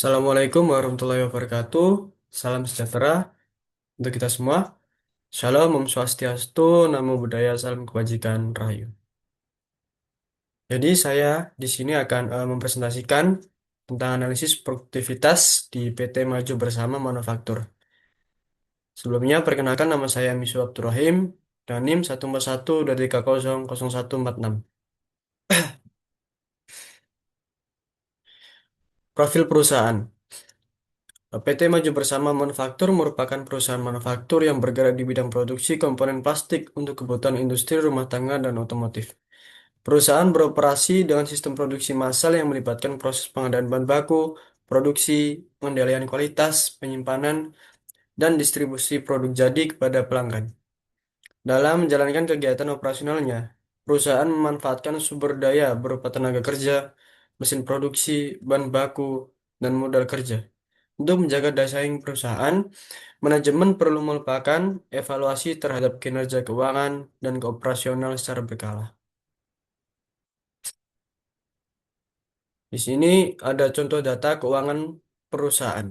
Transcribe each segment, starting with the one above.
Assalamualaikum warahmatullahi wabarakatuh. Salam sejahtera untuk kita semua. Shalom, Om Swastiastu, Namo Buddhaya, Salam Kebajikan, Rahayu. Jadi saya di sini akan mempresentasikan tentang analisis produktivitas di PT Maju Bersama Manufaktur. Sebelumnya, perkenalkan nama saya Miswa Abdurrahim, dan NIM 14123000146. Profil perusahaan. PT Maju Bersama Manufaktur merupakan perusahaan manufaktur yang bergerak di bidang produksi komponen plastik untuk kebutuhan industri rumah tangga dan otomotif. Perusahaan beroperasi dengan sistem produksi massal yang melibatkan proses pengadaan bahan baku, produksi, pengendalian kualitas, penyimpanan, dan distribusi produk jadi kepada pelanggan. Dalam menjalankan kegiatan operasionalnya, perusahaan memanfaatkan sumber daya berupa tenaga kerja, mesin produksi, bahan baku, dan modal kerja. Untuk menjaga daya saing perusahaan, manajemen perlu melakukan evaluasi terhadap kinerja keuangan dan keoperasional secara berkala. Di sini ada contoh data keuangan perusahaan.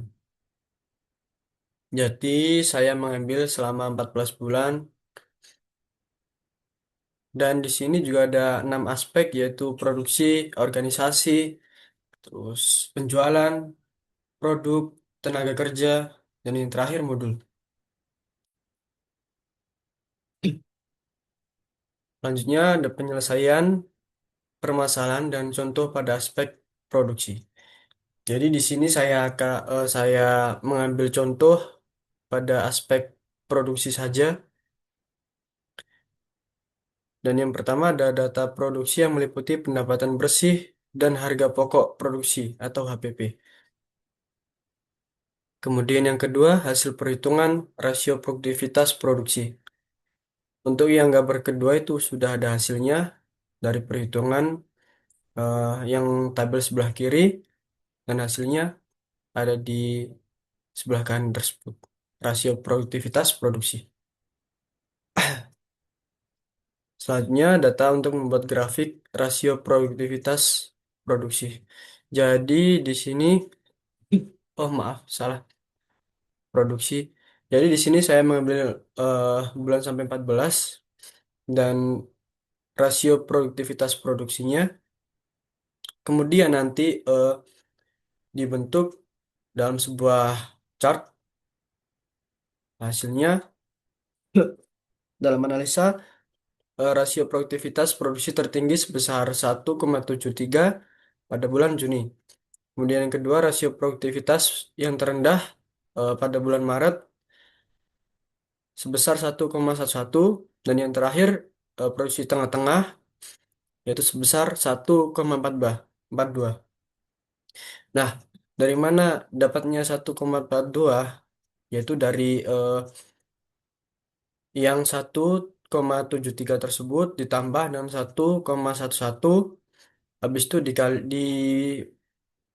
Jadi saya mengambil selama 14 bulan dan di sini juga ada 6 aspek yaitu produksi, organisasi, terus penjualan, produk, tenaga kerja, dan yang terakhir modul. Selanjutnya ada penyelesaian permasalahan dan contoh pada aspek produksi. Jadi di sini saya mengambil contoh pada aspek produksi saja. Dan yang pertama ada data produksi yang meliputi pendapatan bersih dan harga pokok produksi atau HPP. Kemudian yang kedua hasil perhitungan rasio produktivitas produksi. Untuk yang gambar kedua itu sudah ada hasilnya dari perhitungan yang tabel sebelah kiri dan hasilnya ada di sebelah kanan tersebut. Rasio produktivitas produksi. Selanjutnya, data untuk membuat grafik rasio produktivitas produksi. Jadi di sini, oh maaf, salah produksi. Jadi di sini saya mengambil eh, bulan sampai 14 dan rasio produktivitas produksinya. Kemudian nanti dibentuk dalam sebuah chart hasilnya dalam analisa rasio produktivitas produksi tertinggi sebesar 1,73 pada bulan Juni. Kemudian yang kedua, rasio produktivitas yang terendah pada bulan Maret sebesar 1,11 dan yang terakhir produksi tengah-tengah yaitu sebesar 1,42. Nah, dari mana dapatnya 1,42? Yaitu dari yang 1,73 tersebut ditambah dengan 1,11 habis itu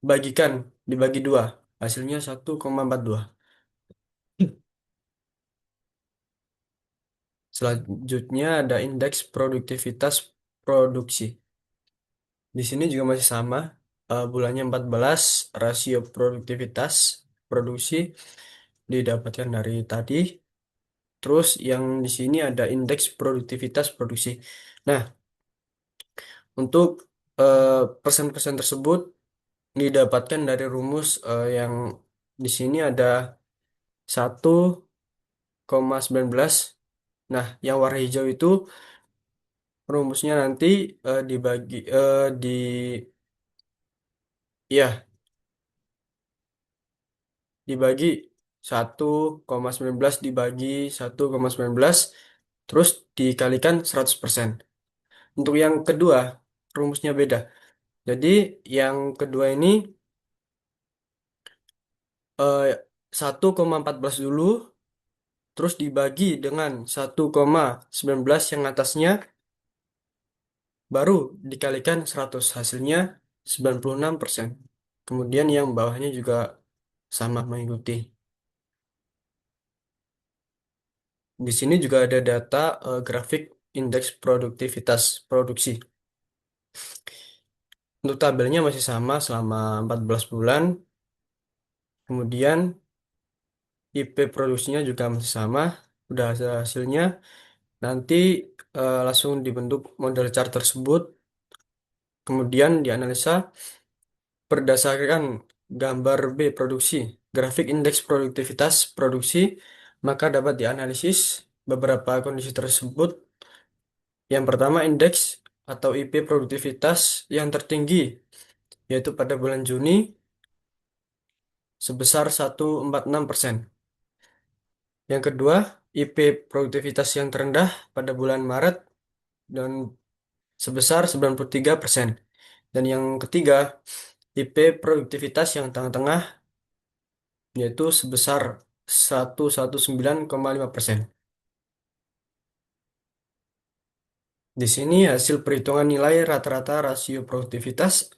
dibagikan dibagi dua hasilnya 1,42. Selanjutnya ada indeks produktivitas produksi. Di sini juga masih sama. Bulannya 14, rasio produktivitas produksi didapatkan dari tadi. Terus yang di sini ada indeks produktivitas produksi. Nah, untuk eh, persen-persen tersebut didapatkan dari rumus yang di sini ada 1,19. Nah, yang warna hijau itu rumusnya nanti dibagi di ya dibagi 1,19 dibagi 1,19 terus dikalikan 100%. Untuk yang kedua rumusnya beda. Jadi yang kedua ini eh, 1,14 dulu terus dibagi dengan 1,19 yang atasnya baru dikalikan 100 hasilnya 96%. Kemudian yang bawahnya juga sama mengikuti. Di sini juga ada data grafik indeks produktivitas produksi. Untuk tabelnya masih sama selama 14 bulan. Kemudian IP produksinya juga masih sama. Udah ada hasilnya. Nanti langsung dibentuk model chart tersebut. Kemudian dianalisa berdasarkan gambar B produksi, grafik indeks produktivitas produksi, maka dapat dianalisis beberapa kondisi tersebut. Yang pertama, indeks atau IP produktivitas yang tertinggi, yaitu pada bulan Juni sebesar 146%. Yang kedua, IP produktivitas yang terendah pada bulan Maret dan sebesar 93%. Dan yang ketiga, IP produktivitas yang tengah-tengah yaitu sebesar 119,5%. Di sini hasil perhitungan nilai rata-rata rasio produktivitas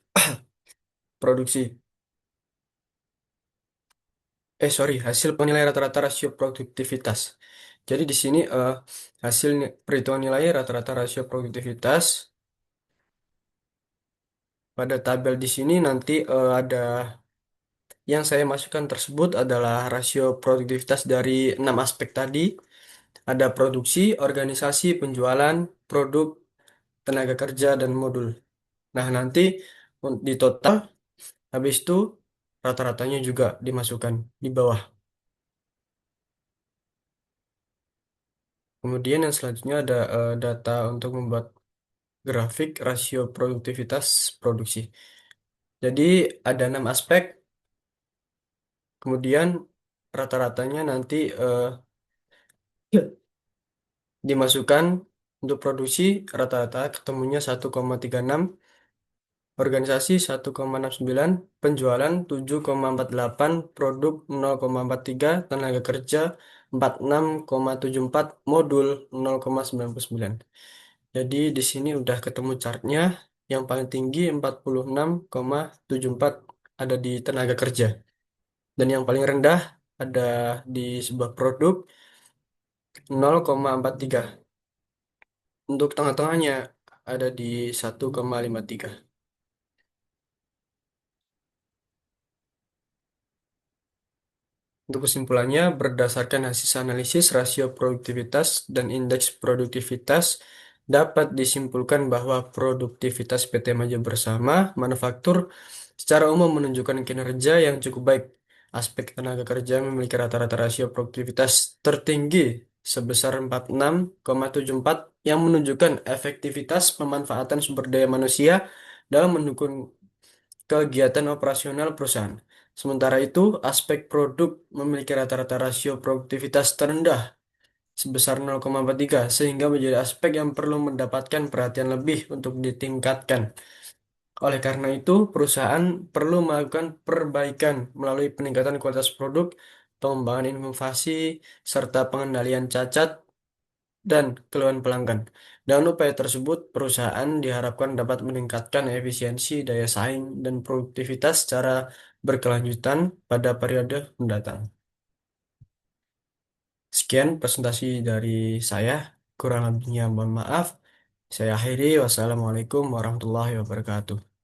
produksi. Sorry, hasil penilaian rata-rata rasio produktivitas. Jadi di sini hasil perhitungan nilai rata-rata rasio produktivitas pada tabel di sini nanti ada yang saya masukkan tersebut adalah rasio produktivitas dari 6 aspek tadi. Ada produksi, organisasi, penjualan, produk, tenaga kerja, dan modul. Nah, nanti di total, habis itu rata-ratanya juga dimasukkan di bawah. Kemudian yang selanjutnya ada data untuk membuat grafik rasio produktivitas produksi. Jadi ada 6 aspek, kemudian rata-ratanya nanti dimasukkan untuk produksi rata-rata ketemunya 1,36, organisasi 1,69, penjualan 7,48, produk 0,43, tenaga kerja 46,74, modul 0,99. Jadi di sini udah ketemu chartnya. Yang paling tinggi 46,74 ada di tenaga kerja. Dan yang paling rendah ada di sebuah produk 0,43. Untuk tengah-tengahnya ada di 1,53. Untuk kesimpulannya, berdasarkan hasil analisis rasio produktivitas dan indeks produktivitas, dapat disimpulkan bahwa produktivitas PT Maja Bersama Manufaktur secara umum menunjukkan kinerja yang cukup baik. Aspek tenaga kerja memiliki rata-rata rasio produktivitas tertinggi sebesar 46,74 yang menunjukkan efektivitas pemanfaatan sumber daya manusia dalam mendukung kegiatan operasional perusahaan. Sementara itu, aspek produk memiliki rata-rata rasio produktivitas terendah sebesar 0,43 sehingga menjadi aspek yang perlu mendapatkan perhatian lebih untuk ditingkatkan. Oleh karena itu, perusahaan perlu melakukan perbaikan melalui peningkatan kualitas produk, pengembangan inovasi, serta pengendalian cacat dan keluhan pelanggan. Dengan upaya tersebut, perusahaan diharapkan dapat meningkatkan efisiensi, daya saing, dan produktivitas secara berkelanjutan pada periode mendatang. Sekian presentasi dari saya, kurang lebihnya mohon maaf. Saya akhiri, wassalamualaikum warahmatullahi wabarakatuh.